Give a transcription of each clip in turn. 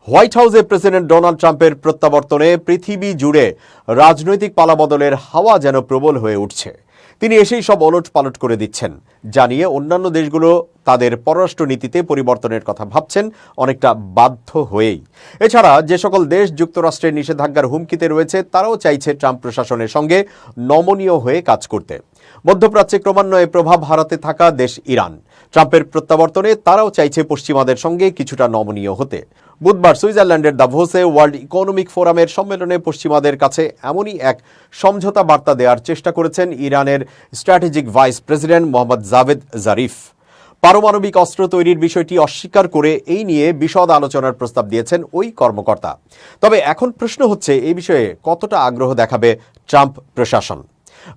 White হাউসে president Donald ট্রাম্পের প্রত্যাবর্তনে পৃথিবী জুড়ে রাজনৈতিক পালাবদলের হাওয়া যেন প্রবল হয়ে উঠছে। তিনি এসেই সব ওলটপালট করে দিচ্ছেন, জানিয়ে অন্যান্য দেশগুলো তাদের পররাষ্ট্র নীতিতে পরিবর্তনের কথা ভাবছেন অনেকটা বাধ্য হয়েই। এছাড়া যে সকল দেশ যুক্তরাষ্ট্রের নিষেধাজ্ঞার হুমকিতে রয়েছে তারাও চাইছে ট্রাম্প প্রশাসনের সঙ্গে নমনীয় হয়ে কাজ করতে। মধ্যপ্রাচ্যে ক্রমান্বয়ে প্রভাব হারাতে থাকা দেশ ইরান, ট্রাম্পের প্রত্যাবর্তনে তারাও চাইছে পশ্চিমাদের সঙ্গে কিছুটা নমনীয় হতে। বুধবার সুইজারল্যান্ডের দাভোসে ওয়ার্ল্ড ইকোনমিক ফোরামের সম্মেলনে পশ্চিমাদের কাছে এমনই এক সমঝোতা বার্তা দেওয়ার চেষ্টা করেছেন ইরানের strategic vice president Mohammad Javed Zarif. পারমাণবিক অস্ত্র তৈরির বিষয়টি অস্বীকার করে এই নিয়ে বিশদ আলোচনার প্রস্তাব দিয়েছেন ওই কর্মকর্তা। তবে এখন প্রশ্ন হচ্ছে, এই বিষয়ে কতটা আগ্রহ দেখাবে ট্রাম্প প্রশাসন।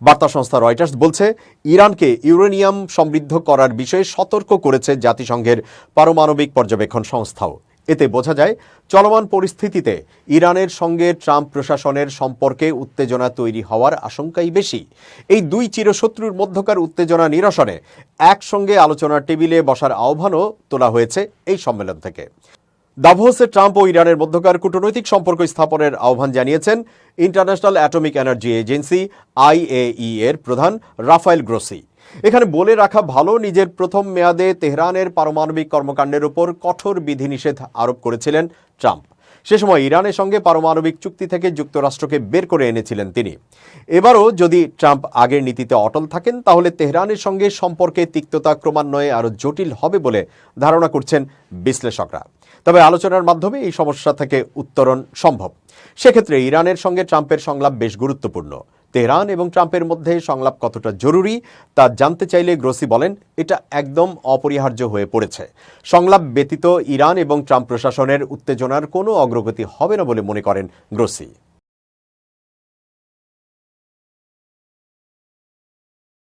বার্তা সংস্থা রয়টার্স বলছে, ইরানকে ইউরেনিয়াম সমৃদ্ধ করার বিষয়ে সতর্ক করেছে জাতিসংঘের পারমাণবিক পর্যবেক্ষণ সংস্থাও। এতে বোঝা যায়, চলমান পরিস্থিতিতে ইরানের সঙ্গে ট্রাম্প প্রশাসনের সম্পর্কে উত্তেজনা তৈরি হওয়ার আশঙ্কাই বেশি। এই দুই চিরশত্রুর মধ্যকার উত্তেজনা নিরসনে একসঙ্গে আলোচনার টেবিলে বসার আহ্বানও তোলা হয়েছে এই সম্মেলন থেকে। দাভোসে ট্রাম্প ও ইরানের মধ্যকার কূটনৈতিক সম্পর্ক স্থাপনের আহ্বান জানিয়েছেন international atomic energy agency IAEA এর প্রধান রাফায়েল গ্রোসি। এখানে বলে রাখা ভালো, নিজের প্রথম মেয়াদে তেহরানের পারমাণবিক কর্মকাণ্ডের উপর কঠোর বিধিনিষেধ আরোপ করেছিলেন ট্রাম্প। সে সময় ইরানের সঙ্গে পারমাণবিক চুক্তি থেকে যুক্তরাষ্ট্রকে বের করে এনেছিলেন তিনি। এবারও যদি ট্রাম্প আগের নীতিতে অটল থাকেন, তাহলে তেহরানের সঙ্গে সম্পর্কে তিক্ততা ক্রমান্বয়ে আরও জটিল হবে বলে ধারণা করছেন বিশ্লেষকরা। তবে আলোচনার মাধ্যমে এই সমস্যা থেকে উত্তরণ সম্ভব। সেক্ষেত্রে ইরানের সঙ্গে ট্রাম্পের সংলাপ বেশ গুরুত্বপূর্ণ। তেহরান এবং ট্রাম্পের মধ্যে সংলাপ কতটা জরুরি তা জানতে চাইলে গ্রোসি বলেন, এটা একদম অপরিহার্য হয়ে পড়েছে। সংলাপ ব্যতীত ইরান এবং ট্রাম্প প্রশাসনের উত্তেজনার কোনো অগ্রগতি হবে না বলে মনে করেন গ্রোসি।